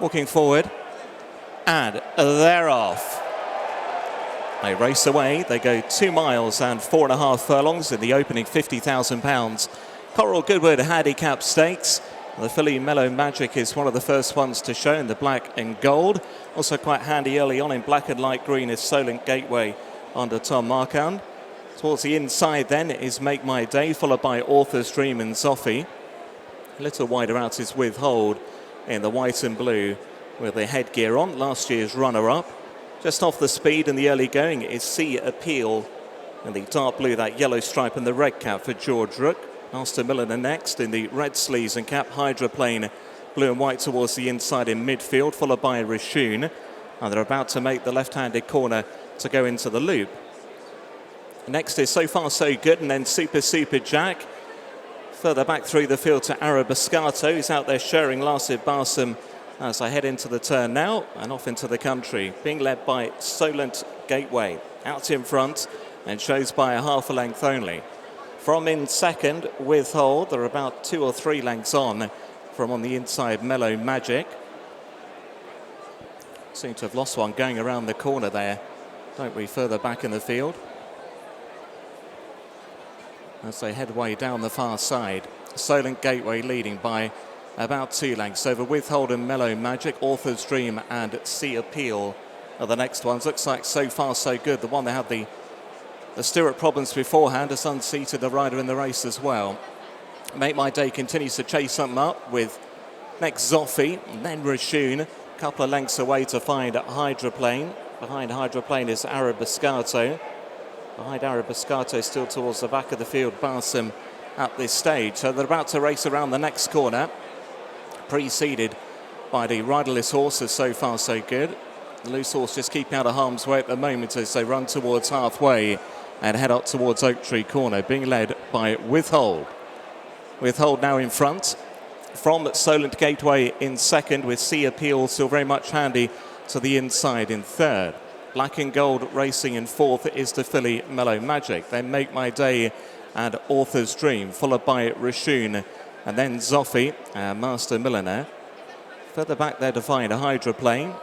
walking forward, and they're off. They race away. They go 2 miles and 4.5 furlongs in the opening £50,000 Qatar Goodwood Handicap Stakes. The filly Mellow Magic is one of the first ones to show in the black and gold. Also quite handy early on in black and light green is Solent Gateway under Tom Marquand. Towards the inside then is Make My Day, followed by Author's Dream and Zoffy. A little wider out is Withhold in the white and blue with the headgear on, last year's runner-up. Just off the speed in the early going is Sea Appeal in the dark blue, that yellow stripe and the red cap for George Rook. Master Milliner next in the red sleeves and cap, Hydroplane blue and white towards the inside in midfield, followed by Rishun. And they're about to make the left-handed corner to go into the loop. Next is So Far So Good, and then Super Jack. Further back through the field to Arabescato, who's out there sharing last with Barsom as I head into the turn now and off into the country. Being led by Solent Gateway, out in front and shows by a half a length only. From in second, Withhold, they're about 2 or 3 lengths on from on the inside, Mellow Magic. Seem to have lost one going around the corner there, don't we, further back in the field? As they head way down the far side, Solent Gateway leading by about 2 lengths over Withhold and Mellow Magic. Author's Dream and Sea Appeal are the next ones. Looks like So Far So Good, the one that had the stirrup problems beforehand, has unseated the rider in the race as well. Make My Day continues to chase something up with next Zoffy and then Rishun. A couple of lengths away to find Hydroplane. Behind Hydroplane is Arabescato. Behind Arabescato, still towards the back of the field, Barsom at this stage. So they're about to race around the next corner, preceded by the riderless horses So Far So Good. The loose horse just keeping out of harm's way at the moment as they run towards halfway and head up towards Oak Tree Corner, being led by Withhold. Withhold now in front. From Solent Gateway in second, with Sea Appeal still very much handy to the inside in third. Black and Gold racing in fourth is the filly Mellow Magic. Then Make My Day and Author's Dream, followed by Rishun and then Zoffy and Master Milliner. Further back there to find a Hydroplane,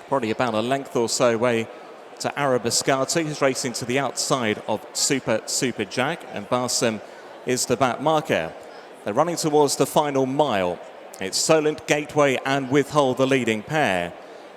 probably about a length or so away to Arabescato, who's racing to the outside of Super Jack, and Barsom is the back marker. They're running towards the final mile. It's Solent Gateway and Withhold, the leading pair.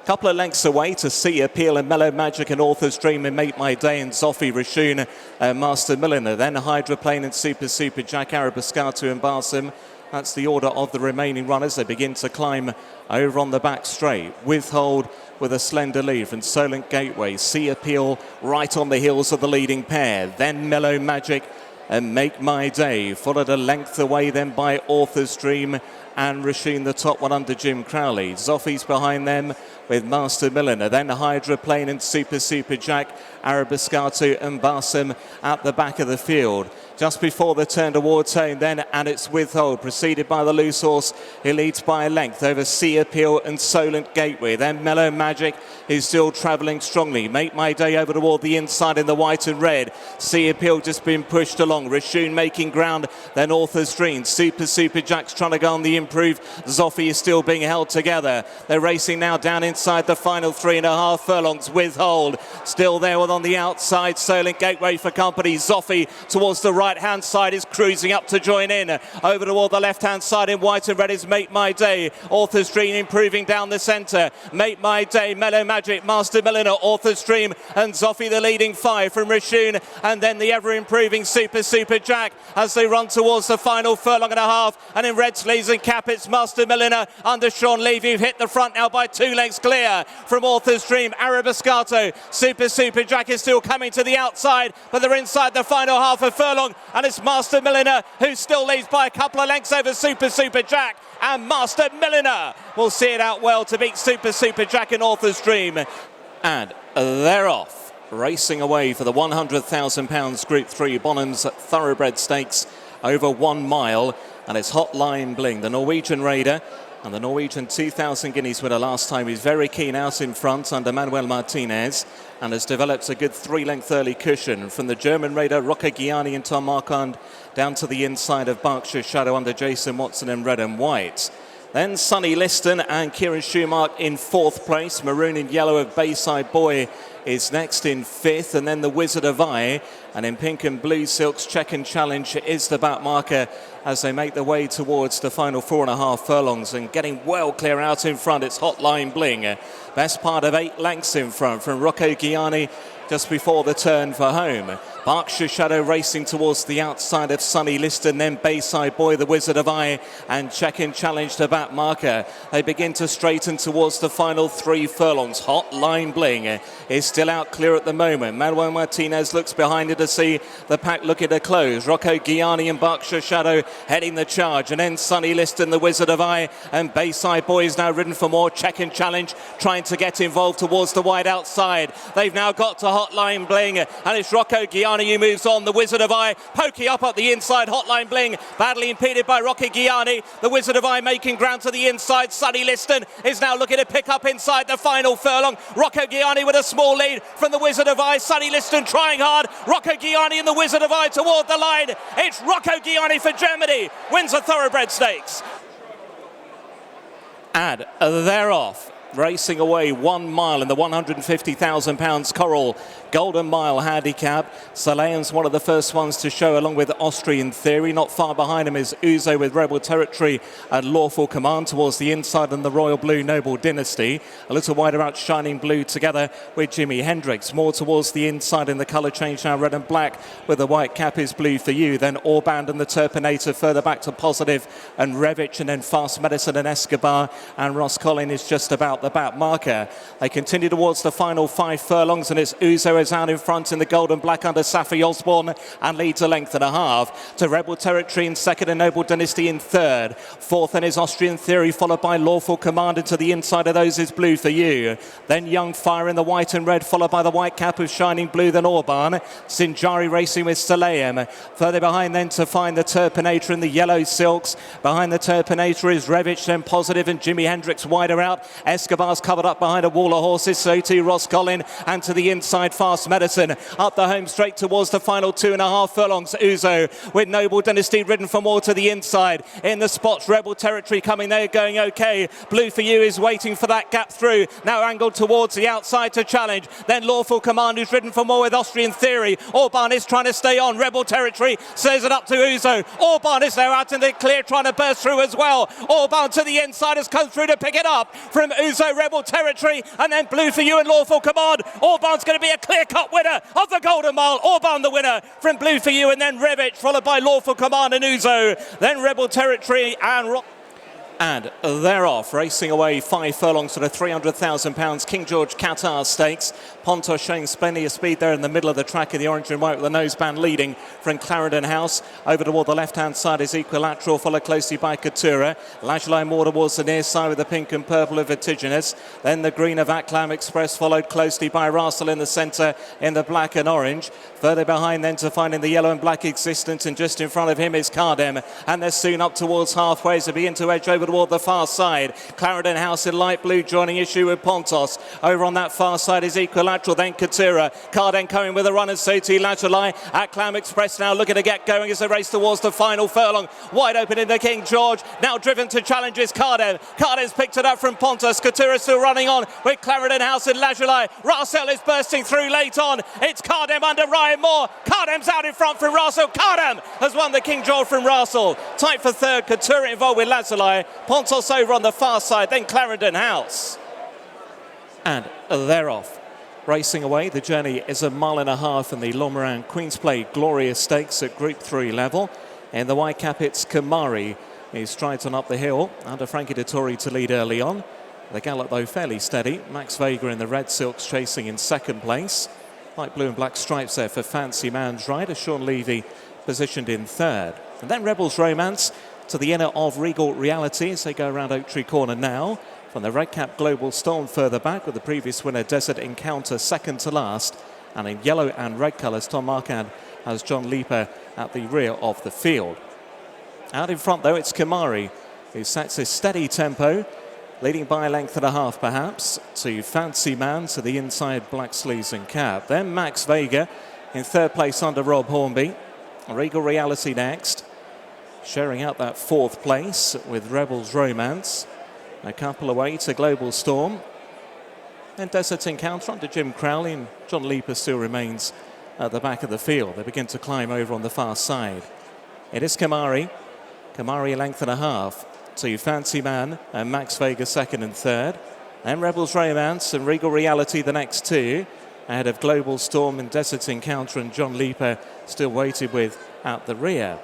Couple of lengths away to Sea Appeal and Mellow Magic and Author's Dream and Make My Day and Zoffy, Rishun and Master Milliner. Then Hydroplane and Super Jack, Arabescato and Barsom. That's the order of the remaining runners. They begin to climb over on the back straight. Withhold with a slender lead from Solent Gateway. Sea Appeal right on the heels of the leading pair. Then Mellow Magic and Make My Day, followed a length away then by Author's Dream and Rishun, the top one under Jim Crowley. Zoffy's behind them with Master Milliner, then Hydroplane and Super Jack, Arabescato and Barsom at the back of the field. Just before the turn towards home then, and it's Withhold, preceded by the loose horse, who leads by a length over Sea Appeal and Solent Gateway. Then Mellow Magic is still travelling strongly. Make My Day over toward the inside in the white and red. Sea Appeal just been pushed along. Rishun making ground, then Author's Dream. Super Jack's trying to go on the improve. Zoffy is still being held together. They're racing now down inside the final 3.5 furlongs. Withhold still there on the outside. Solent Gateway for company. Zoffy towards the right-hand side is cruising up to join in. Over toward the left-hand side in white and red is Make My Day. Author's Dream improving down the centre. Make My Day, Mellow Magic, Master Milliner, Author's Dream and Zoffy the leading 5 from Rishun, and then the ever-improving Super Jack as they run towards the final furlong and a half. And in red sleeves and cap it's Master Milliner under Sean Levy, who've hit the front now by 2 lengths clear from Author's Dream. Arabescato, Super Jack is still coming to the outside, but they're inside the final half a furlong, and it's Master Milliner who still leads by a couple of lengths over Super Jack, and Master Milliner will see it out well to beat Super Jack and Author's Dream. And they're off, racing away for the £100,000 Group 3 Bonhams Thoroughbred Stakes over 1 mile, and it's Hotline Bling, the Norwegian raider, and the Norwegian 2,000 guineas winner last time. He's very keen out in front under Manuel Martinez and has developed a good 3-length early cushion from the German raider Rocca Gianni and Tom Marquand down to the inside of Berkshire Shadow under Jason Watson in red and white. Then Sunny Liston and Kieran Schumacher in 4th place. Maroon and yellow of Bayside Boy is next in 5th, and then the Wizard of Eye. And in pink and blue silks, Check and Challenge is the back marker as they make their way towards the final 4.5 furlongs, and getting well clear out in front. It's Hotline Bling. Best part of 8 lengths in front from Rocco Gianni just before the turn for home. Berkshire Shadow racing towards the outside of Sunny Liston, then Bayside Boy, the Wizard of Eye, and Check and Challenge the back marker. They begin to straighten towards the final 3 furlongs. Hotline Bling is still out clear at the moment. Manuel Martinez looks behind it to see the pack looking to close. Rocco Gianni and Berkshire Shadow heading the charge, and then Sunny Liston, the Wizard of Eye, and Bayside Boy is now ridden for more. Check and Challenge trying to get involved towards the wide outside. They've now got to Hotline Bling, and it's Rocco Gianni who moves on. The Wizard of Eye poking up at the inside. Hotline Bling badly impeded by Rocco Gianni. The Wizard of Eye making ground to the inside. Sunny Liston is now looking to pick up inside the final furlong. Rocco Gianni with a small lead from the Wizard of Eye. Sunny Liston trying hard. Rocco Gianni and the Wizard of Eye toward the line. It's Rocco Gianni for Germany. Wins the Thoroughbred Stakes. And they're off. Racing away 1 mile in the £150,000 Coral Golden Mile Handicap. Salayam's one of the first ones to show, along with Austrian Theory. Not far behind him is Uzo with Rebel Territory and Lawful Command towards the inside, and the Royal Blue Noble Dynasty. A little wider out Shining Blue together with Jimi Hendrix. More towards the inside in the colour change now, red and black with the white cap is Blue for You. Then Orband and the Turpinator further back to Positive and Revich, and then Fast Medicine and Escobar, and Ross Collin is just about the back marker. They continue towards the final 5 furlongs, and it's Uzo is out in front in the gold and black under Safi Osborne and leads a length and a half to Rebel Territory in 2nd and Noble Dynasty in 3rd. 4th and is Austrian Theory, followed by Lawful Command, and to the inside of those is Blue for You. Then Young Fire in the white and red, followed by the white cap of Shining Blue, then Orban. Sinjari racing with Salayam. Further behind then to find the Turpinator in the yellow silks. Behind the Turpinator is Revich, then Positive and Jimi Hendrix wider out. Escobar's covered up behind a wall of horses, so too Ross Collin, and to the inside Fast Medicine. Up the home straight towards the final 2.5 furlongs. Uzo with Noble Dynasty ridden for more to the inside. In the spots, Rebel Territory coming there, going okay. Blue for You is waiting for that gap through. Now angled towards the outside to challenge. Then Lawful Command, who's ridden for more with Austrian Theory. Orban is trying to stay on. Rebel Territory says it up to Uzo. Orban is there out in the clear, trying to burst through as well. Orban to the inside has come through to pick it up from Uzo, Rebel Territory, and then Blue for You and Lawful Command. Orban's going to be a clear-cut winner of the Golden Mile. Orban the winner from Blue for You, and then Revich, followed by Lawful Command and Uzo. Then Rebel Territory and they're off, racing away 5 furlongs to the £300,000 King George Qatar Stakes. Pontos showing plenty of speed there in the middle of the track in the orange and white, with the noseband leading from Clarendon House. Over toward the left-hand side is Equilateral, followed closely by Coutura. Lajlai more towards the near side with the pink and purple of Vertiginous. Then the green of Aklam Express, followed closely by Russell in the centre in the black and orange. Further behind then to finding the yellow and black Existence, and just in front of him is Cardem. And they're soon up towards halfway as they begin to edge over toward the far side. Clarendon House in light blue joining issue with Pontos. Over on that far side is Equilateral, then Coutura. Cardem coming with a run, and so too Lajlai. Aklam Express now looking to get going as they race towards the final furlong. Wide open in the King George. Now driven to challenge is Cardem. Cardem's picked it up from Pontos. Coutura still running on with Clarendon House and Lajlai. Russell is bursting through late on. It's Cardem under Ryan Moore. Cardem's out in front from Russell. Cardem has won the King George from Russell. Tight for 3rd. Coutura involved with Lajlai. Pontos over on the far side, then Clarendon House. And they're off. Racing away, the journey is 1.5 miles in the Lomeran Queen's Play Glorious Stakes at Group 3 level. In the white cap, it's Kamari. He strides on up the hill under Frankie Dettori to lead early on. The gallop, though, fairly steady. Max Vega in the red silks chasing in 2nd place. Light blue and black stripes there for Fancy Man's Rider. Sean Levy positioned in 3rd. And then Rebel's Romance to the inner of Regal Reality as they go around Oak Tree Corner now. From the red cap, Global Storm further back with the previous winner, Desert Encounter, 2nd to last. And in yellow and red colours, Tom Marquand has John Leaper at the rear of the field. Out in front, though, it's Kamari, who sets a steady tempo, leading by a length and a half, perhaps, to Fancy Man to the inside black sleeves and cap. Then Max Vega in 3rd place under Rob Hornby. Regal Reality next. sharing out that 4th place with Rebels Romance. A couple away to Global Storm. And Desert Encounter under Jim Crowley, and John Leaper still remains at the back of the field. They begin to climb over on the far side. It is Kamari. Kamari a length and a half to Fancy Man and Max Vega 2nd and 3rd. Then Rebels Romance and Regal Reality the next 2. Ahead of Global Storm and Desert Encounter, and John Leaper still waited with at the rear.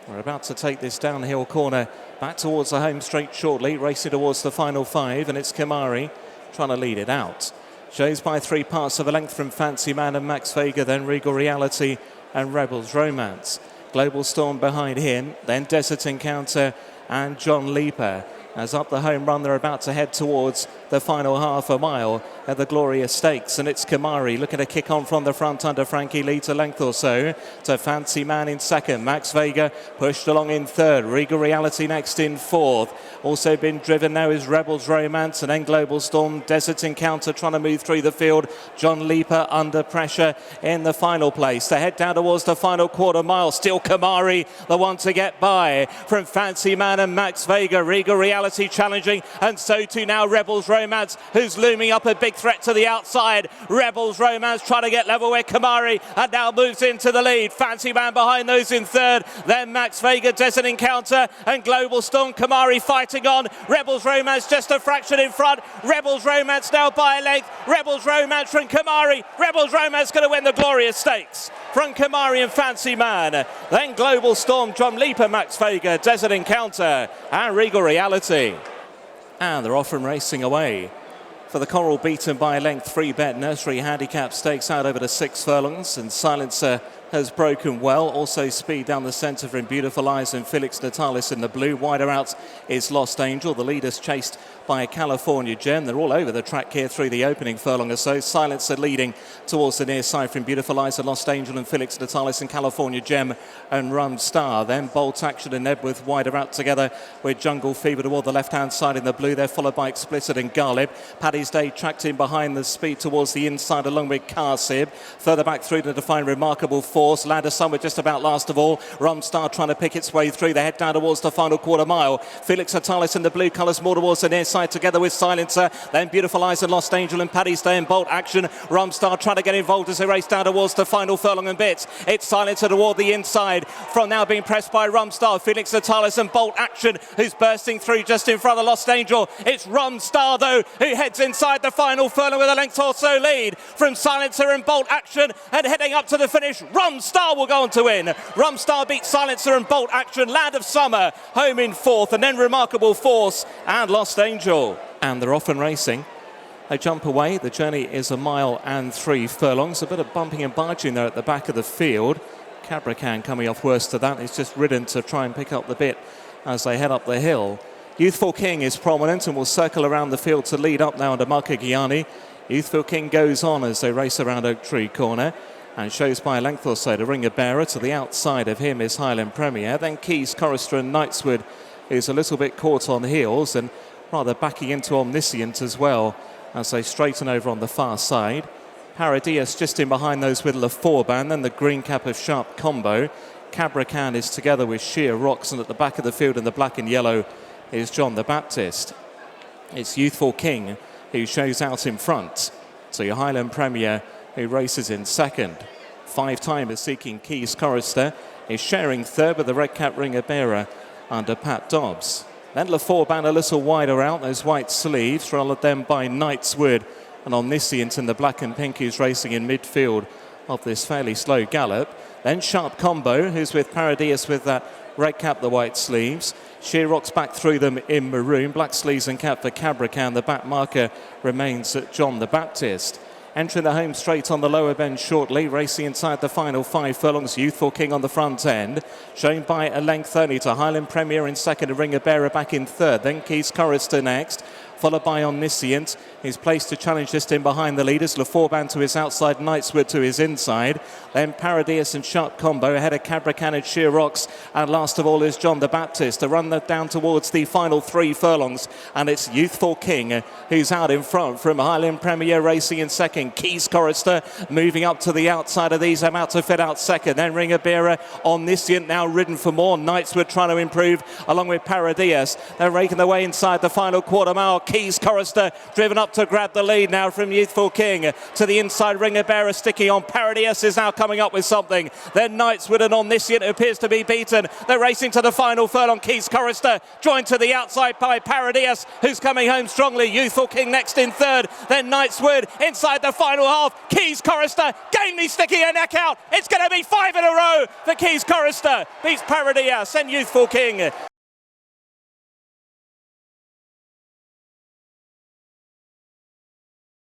We're about to take this downhill corner back towards the home straight shortly, racing towards the final 5, and it's Kamari trying to lead it out. Shows by 3 parts of a length from Fancy Man and Max Vega, then Regal Reality and Rebels Romance. Global Storm behind him, then Desert Encounter and John Leaper. As up the home run, they're about to head towards the final half a mile at the Glorious Stakes. And it's Kamari looking to kick on from the front under Frankie Leeds a length or so to Fancy Man in 2nd. Max Vega pushed along in 3rd. Regal Reality next in 4th. Also been driven now is Rebels Romance, and then Global Storm. Desert Encounter trying to move through the field. John Leaper under pressure in the final place. They head down towards the final quarter mile. Still Kamari, the one to get by from Fancy Man and Max Vega. Regal Reality challenging, and so too now Rebels Romance, who's looming up a big threat to the outside. Rebels Romance trying to get level with Kamari, and now moves into the lead. Fancy Man behind those in 3rd, then Max Vega, Desert Encounter and Global Storm. Kamari fighting on. Rebels Romance just a fraction in front. Rebels Romance now by a length. Rebels Romance from Kamari. Rebels Romance going to win the Glorious Stakes from Kamari and Fancy Man. Then Global Storm, John Leaper, Max Vega, Desert Encounter and Regal Reality. And they're off from racing away. For the Coral beaten by a length 3-bet Nursery Handicap Stakes out over the 6 furlongs, and Silencer has broken well. Also speed down the centre from Beautiful Eyes and Felix Natalis in the blue. Wider out is Lost Angel. The leaders chased by California Gem. They're all over the track here through the opening furlong or so. Silencer leading towards the near side from Beautiful Eyes and Lost Angel and Felix Natalis and California Gem and Rum Star. Then Bolt Action and Nebworth wider out together with Jungle Fever toward the left-hand side in the blue. They're followed by Explicit and Garlib. Paddy's Day tracked in behind the speed towards the inside along with Carsib. Further back through to define Remarkable Force. Ladder Sun with just about last of all. Rum Star trying to pick its way through. They head down towards the final quarter mile. Felix Natalis in the blue colours more towards the near side together with Silencer. Then Beautiful Eyes and Lost Angel and Paddy's Day and Bolt Action. Rum Star trying to get involved as they race down towards the final furlong and bits. It's Silencer toward the inside. From now being pressed by Rum Star, Felix Natalis and Bolt Action, who's bursting through just in front of Lost Angel. It's Rum Star though, who heads inside the final furlong with a length or so lead from Silencer and Bolt Action, and heading up to the finish, Rum Star will go on to win. Rum Star beats Silencer and Bolt Action. Land of Summer home in 4th, and then Remarkable Force and Lost Angel. And they're off and racing. They jump away. The journey is 1 mile and 3 furlongs. A bit of bumping and barging there at the back of the field. Cabracan coming off worse to that. He's just ridden to try and pick up the bit as they head up the hill. Youthful King is prominent and will circle around the field to lead up now under Marco Gianni. Youthful King goes on as they race around Oak Tree Corner and shows by a length or so to Ringer Bearer. To the outside of him is Highland Premier. Then Keys, Chorister and Knightswood is a little bit caught on heels and rather backing into Omniscient as well as they straighten over on the far side. Paradias just in behind those with La Forban, then the green cap of Sharp Combo. Cabracan is together with Sheer Rocks, and at the back of the field in the black and yellow is John the Baptist. It's Youthful King who shows out in front. So your Highland Premier who races in 2nd. 5-timer seeking Keys Chorister is sharing 3rd with the red cap Ringer Bearer under Pat Dobbs. Then La Forban a little wider out, those white sleeves, followed then by Knightswood and Omniscient in the black and pink, who's racing in midfield of this fairly slow gallop. Then Sharp Combo, who's with Paradias with that red cap, the white sleeves. Sheer Rocks back through them in maroon, black sleeves and cap for Cabracan. The back marker remains at John the Baptist. Entering the home straight on the lower bend shortly, racing inside the final 5 furlongs, Youthful King on the front end, shown by a length only to Highland Premier in 2nd and Ringer Bearer back in 3rd. Then Keys Chorister next, followed by Omniscient. He's placed to challenge just in behind the leaders. Laforban to his outside, Knightswood to his inside. Then Paradius and Sharp Combo ahead of Cabracan and Sheer Rocks. And last of all is John the Baptist to run down towards the final 3 furlongs. And it's Youthful King who's out in front from Highland Premier racing in second. Keys Chorister moving up to the outside of these. I'm out to fit out second. Then Ring of Bearer, Omniscient now ridden for more. Knightswood trying to improve along with Paradius. They're raking their way inside the final quarter mile. Keys Chorister driven up to grab the lead now from Youthful King. To the inside, Ring of Bearer sticking on. Paradius is now coming up with something. Then Knightswood and Omniscient appears to be beaten. They're racing to the final furlong. Keys Chorister joined to the outside by Paradius, who's coming home strongly. Youthful King next in third. Then Knightswood inside the final half. Keys Chorister gamely sticking her neck out. It's going to be 5 in a row for Keys Chorister. Beats Paradius and Youthful King.